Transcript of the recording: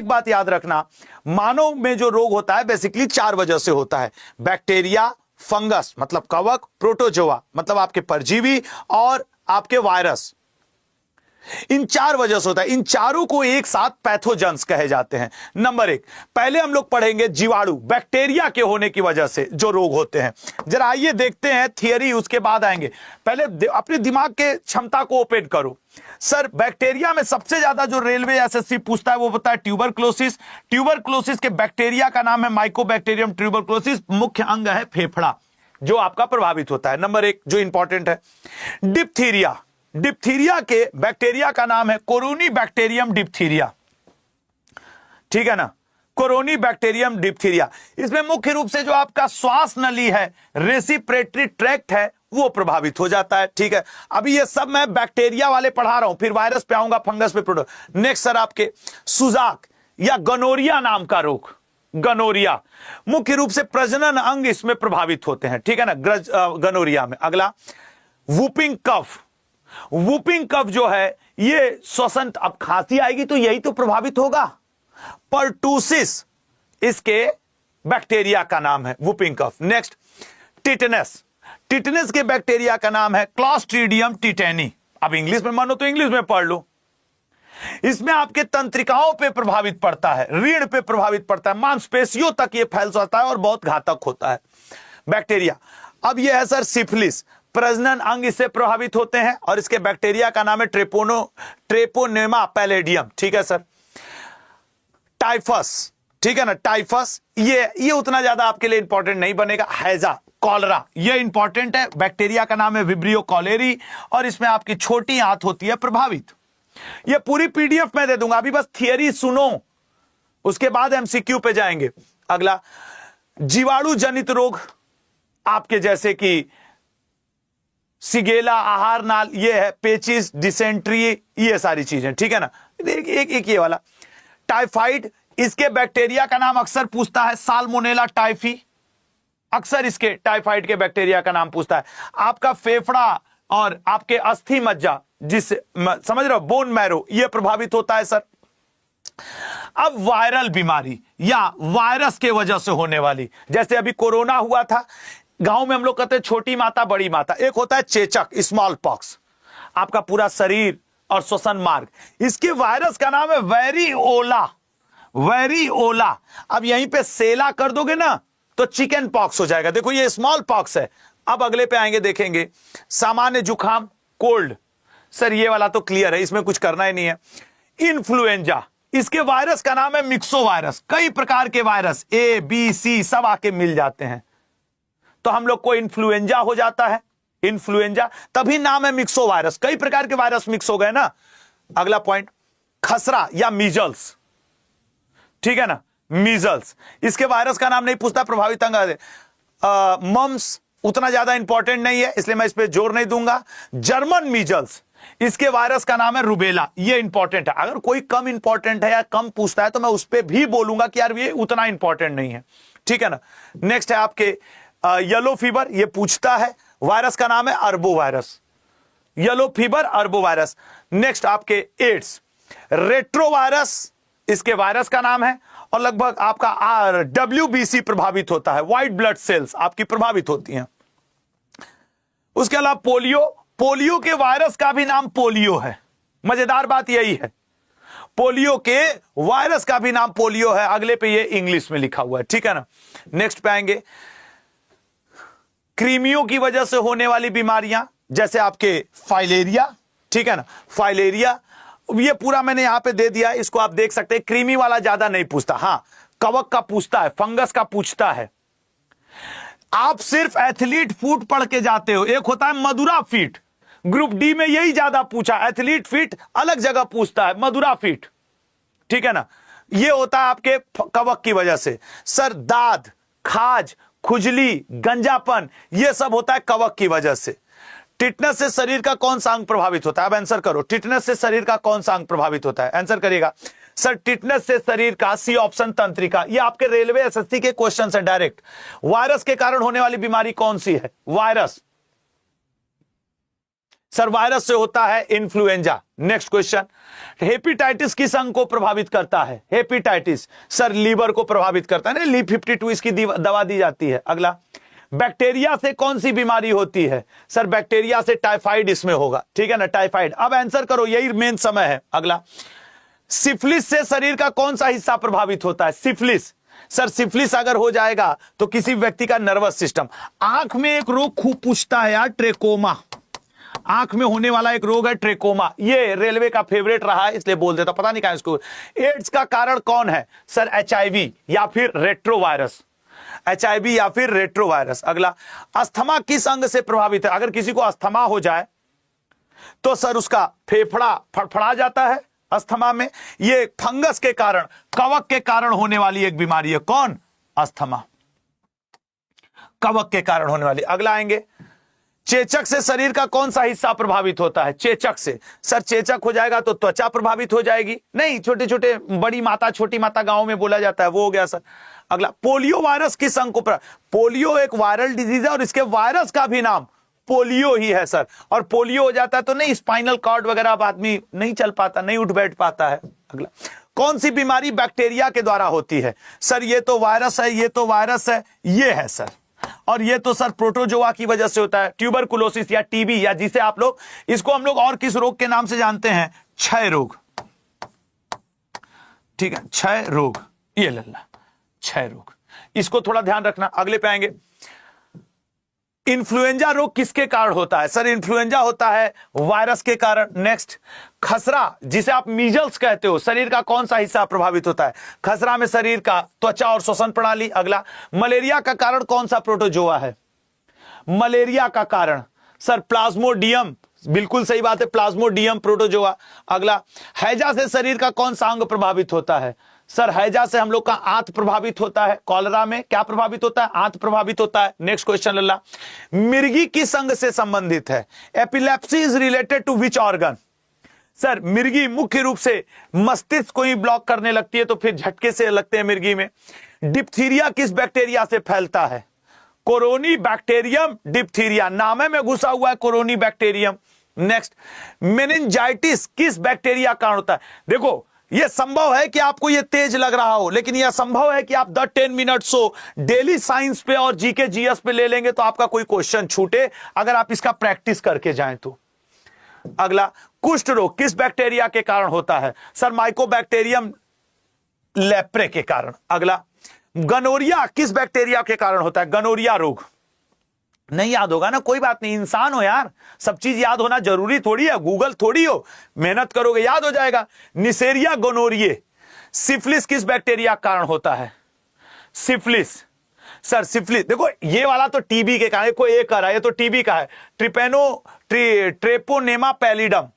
एक बात याद रखना, मानव में जो रोग होता है बेसिकली 4 वजह से होता है। बैक्टीरिया, फंगस मतलब कवक, प्रोटोजोआ मतलब आपके परजीवी, और आपके वायरस। इन 4 वजह से होता है। इन चारों को एक साथ पैथोजेंस कहे जाते हैं। नंबर 1, पहले हम लोग पढ़ेंगे जीवाणु, बैक्टीरिया के होने की वजह से जो रोग होते हैं। जरा आइए देखते हैं थियरी, उसके बाद आएंगे। पहले अपने दिमाग के क्षमता को ओपन करो। सर बैक्टीरिया में सबसे ज्यादा जो रेलवे एसएससी पूछता है वो होता है ट्यूबरक्लोसिस। ट्यूबरक्लोसिस के बैक्टीरिया का नाम है माइकोबैक्टीरियम ट्यूबरक्लोसिस। मुख्य अंग है फेफड़ा जो आपका प्रभावित होता है। नंबर 1 जो इंपॉर्टेंट है, डिप्थीरिया। डिप्थीरिया के बैक्टीरिया का नाम है कोरोनी बैक्टीरियम डिप्थीरिया, ठीक है ना, कोरोनी बैक्टीरियम डिप्थीरिया। इसमें मुख्य रूप से जो आपका श्वास नली है, रेसिपिरेटरी ट्रैक्ट है, वो प्रभावित हो जाता है, ठीक है। अभी ये सब मैं बैक्टीरिया वाले पढ़ा रहा हूं, फिर वायरस पे आऊंगा, फंगस पे, प्रोटो। नेक्स्ट सर आपके सुजाक या गनोरिया नाम का रोग। गनोरिया मुख्य रूप से प्रजनन अंग इसमें प्रभावित होते हैं, ठीक है ना, गनोरिया में। अगला वूपिंग कफ। वूपिंग कफ जो है ये श्वसन, अब खांसी आएगी तो यही तो प्रभावित होगा। पर्टूसिस इसके बैक्टीरिया का नाम है, whooping cough. Next tetanus. Tetanus के बैक्टीरिया का नाम है क्लॉस्ट्रीडियम टिटेनी। अब इंग्लिश में मानो तो इंग्लिश में पढ़ लो। इसमें आपके तंत्रिकाओं पे प्रभावित पड़ता है, रीढ़ पे प्रभावित पड़ता है, मांसपेशियों तक ये फैल सकता है और बहुत घातक होता है बैक्टीरिया। अब ये है सर सिफिलिस, प्रजनन अंग इससे प्रभावित होते हैं और इसके बैक्टीरिया का नाम है ट्रेपोनेमा पैलेडियम, ठीक है सर। टाइफस, ठीक है ना, टाइफस ये उतना ज्यादा आपके लिए इंपॉर्टेंट नहीं बनेगा। हैजा, कॉलरा ये इंपॉर्टेंट है, बैक्टीरिया का नाम है विब्रियो कॉलेरी और इसमें आपकी छोटी आंत होती है प्रभावित। ये पूरी पीडीएफ में दे दूंगा, अभी बस थियरी सुनो, उसके बाद एमसीक्यू पे जाएंगे। अगला जीवाणु जनित रोग, आपके जैसे कि सिगेला, आहार नाल, ये है पेचिस, डिसेंट्री, ये सारी चीजें, ठीक है ना। एक ये वाला टाइफाइड, इसके बैक्टीरिया का नाम अक्सर पूछता है साल्मोनेला टाइफी, अक्सर इसके टाइफाइड के बैक्टीरिया का नाम पूछता है। आपका फेफड़ा और आपके अस्थि मज्जा, जिससे समझ रहे हो, बोन मैरो, ये प्रभावित होता है सर। अब वायरल बीमारी या वायरस के वजह से होने वाली, जैसे अभी कोरोना हुआ था, गांव में हम लोग कहते हैं छोटी माता बड़ी माता। एक होता है चेचक, स्मॉल पॉक्स, आपका पूरा शरीर और श्वसन मार्ग, इसके वायरस का नाम है वेरिओला। वेरिओला, अब यहीं पे सेला कर दोगे ना तो चिकन पॉक्स हो जाएगा। देखो ये स्मॉल पॉक्स है। अब अगले पे आएंगे, देखेंगे सामान्य जुखाम, कोल्ड, सर ये वाला तो क्लियर है, इसमें कुछ करना ही नहीं है। इन्फ्लुएंजा, इसके वायरस का नाम है मिक्सो वायरस। कई प्रकार के वायरस ए बी सी सब आके मिल जाते हैं तो हम लोग को इन्फ्लुएंजा हो जाता है, इन्फ्लुएंजा, तभी नाम है मिक्सो वायरस। कई प्रकार के वायरस मिक्स हो गए ना। अगला पॉइंट खसरा या मीजल्स, ठीक है ना, मीजल्स, इसके वायरस का नाम नहीं पूछता, प्रभावित अंग। मम्स उतना ज्यादा इंपॉर्टेंट नहीं है इसलिए मैं इस पे जोर नहीं दूंगा। जर्मन मीजल्स, इसके वायरस का नाम है रुबेला, ये इंपॉर्टेंट है। अगर कोई कम इंपॉर्टेंट है या कम पूछता है तो मैं उस पर भी बोलूंगा कि यार ये उतना इंपॉर्टेंट नहीं है, ठीक है ना। नेक्स्ट है आपके येलो फीवर, ये पूछता है, वायरस का नाम है arbovirus, yellow fever arbovirus. Next आपके एड्स, रेट्रोवायरस, इसके वायरस का नाम है और लगभग आपका WBC प्रभावित होता है, व्हाइट ब्लड सेल्स आपकी प्रभावित होती हैं। उसके अलावा पोलियो, पोलियो के वायरस का भी नाम पोलियो है। मजेदार बात यही है, पोलियो के वायरस का भी नाम पोलियो है। अगले पे ये इंग्लिश में लिखा हुआ है, ठीक है ना। नेक्स्ट पे आएंगे कृमियों की वजह से होने वाली बीमारियां, जैसे आपके फाइलेरिया, ठीक है ना, फाइलेरिया, ये पूरा मैंने यहां पे दे दिया, इसको आप देख सकते हैं। कृमि वाला ज्यादा नहीं पूछता, हां कवक का पूछता है, फंगस का पूछता है। आप सिर्फ एथलीट फूट पढ़ के जाते हो, एक होता है मदुरा फीट, ग्रुप डी में यही ज्यादा पूछा, एथलीट फीट अलग जगह पूछता है, मदुरा फीट, ठीक है ना। ये होता है आपके कवक की वजह से। सर दाद, खाज, खुजली, गंजापन, ये सब होता है कवक की वजह से। टिटनेस से शरीर का कौन सा अंग प्रभावित होता है? अब आंसर करो, टिटनेस से शरीर का कौन सा अंग प्रभावित होता है? आंसर करिएगा सर, टिटनेस से शरीर का, सी ऑप्शन तंत्रिका। ये आपके रेलवे एसएससी के क्वेश्चन है डायरेक्ट। वायरस के कारण होने वाली बीमारी कौन सी है? वायरस सर वायरस से होता है इन्फ्लुएंजा। नेक्स्ट क्वेश्चन, हेपेटाइटिस किस अंग को प्रभावित करता है? हेपेटाइटिस सर लीवर को प्रभावित करता है ना, ली 52 इसकी दवा दी जाती है। अगला, बैक्टीरिया से कौन सी बीमारी होती है? सर बैक्टीरिया से टाइफाइड इसमें होगा, ठीक है ना, टाइफाइड। अब आंसर करो, यही मेन समय है। अगला, सिफिलिस से शरीर का कौन सा हिस्सा प्रभावित होता है? सिफिलिस सर, सिफिलिस अगर हो जाएगा तो किसी व्यक्ति का नर्वस सिस्टम। आंख में एक रोग खूब पूछता है यार, ट्रेकोमा। आंख में होने वाला एक रोग है ट्रेकोमा, ये रेलवे का फेवरेट रहा है इसलिए बोल देता, पता नहीं कहां इसको। एड्स का कारण कौन है? सर एचआईवी या फिर रेट्रोवायरस, एचआईवी या फिर रेट्रोवायरस। अगला, अस्थमा किस अंग से प्रभावित है? अगर किसी को अस्थमा हो जाए तो सर उसका फेफड़ा फड़फड़ा जाता है। अस्थमा में ये फंगस के कारण, कवक के कारण होने वाली एक बीमारी है। कौन? अस्थमा, कवक के कारण होने वाली। अगला आएंगे, चेचक से शरीर का कौन सा हिस्सा प्रभावित होता है? चेचक से सर, चेचक हो जाएगा तो त्वचा प्रभावित हो जाएगी। नहीं, छोटे छोटे बड़ी माता छोटी माता गांव में बोला जाता है, वो हो गया सर। अगला, पोलियो वायरस किस अंग को पोलियो एक वायरल डिजीज है और इसके वायरस का भी नाम पोलियो ही है सर। और पोलियो हो जाता है तो नहीं, स्पाइनल कॉर्ड वगैरह अब आदमी नहीं चल पाता, नहीं उठ बैठ पाता है। अगला, कौन सी बीमारी बैक्टीरिया के द्वारा होती है? सर ये तो वायरस है, ये तो वायरस है, ये है सर। और ये तो सर प्रोटोजोआ की वजह से होता है, ट्यूबरकुलोसिस या टीबी, या जिसे आप लोग, इसको हम लोग और किस रोग के नाम से जानते हैं? क्षय रोग, ठीक है, क्षय रोग, ये लल्ला क्षय रोग, इसको थोड़ा ध्यान रखना। अगले पे आएंगे, इन्फ्लुएंजा रोग किसके कारण होता है? सर इन्फ्लुएंजा होता है वायरस के कारण। नेक्स्ट, खसरा जिसे आप मीजल्स कहते हो, शरीर का कौन सा हिस्सा प्रभावित होता है? खसरा में शरीर का त्वचा और श्वसन प्रणाली। अगला, मलेरिया का कारण कौन सा प्रोटोजोआ है? मलेरिया का कारण सर प्लाज्मोडियम, बिल्कुल सही बात है, प्लाज्मोडियम प्रोटोजोआ। अगला, हैजा से शरीर का कौन सा अंग प्रभावित होता है? सर हैजा से हम लोग का आंत प्रभावित होता है। कॉलरा में क्या प्रभावित होता है? आंत प्रभावित होता है। नेक्स्ट क्वेश्चन लल्ला, मिर्गी किस अंग से संबंधित है? Epilepsy is related to which organ? Sir मिर्गी मुख्य रूप से मस्तिष्क को ही ब्लॉक करने लगती है, तो फिर झटके से लगते हैं मिर्गी में। डिप्थीरिया किस बैक्टीरिया से फैलता है? कोरोनी बैक्टीरियम डिप्थीरिया, नामे में घुसा हुआ है कोरोनी बैक्टीरियम। नेक्स्ट, मेनिंजाइटिस किस बैक्टीरिया कारण होता है? देखो यह संभव है कि आपको यह तेज लग रहा हो, लेकिन यह संभव है कि आप 10 मिनट सो डेली साइंस पे और जीके जीएस पे ले लेंगे तो आपका कोई क्वेश्चन छूटे, अगर आप इसका प्रैक्टिस करके जाएं तो। अगला, कुष्ठ रोग किस बैक्टीरिया के कारण होता है? सर माइकोबैक्टीरियम लेप्रे के कारण। अगला, गनोरिया किस बैक्टीरिया के कारण होता है? गनोरिया रोग नहीं याद होगा ना, कोई बात नहीं, इंसान हो यार, सब चीज याद होना जरूरी थोड़ी है, गूगल थोड़ी हो, मेहनत करोगे याद हो जाएगा। निसेरिया गोनोरिये, सिफिलिस किस बैक्टीरिया कारण होता है? सिफिलिस सर, सिफिलिस देखो ये वाला तो टीबी के कारण, कोई एक कर रहा है, ये तो टीबी का है, ट्रेपोनेमा पैलिडम,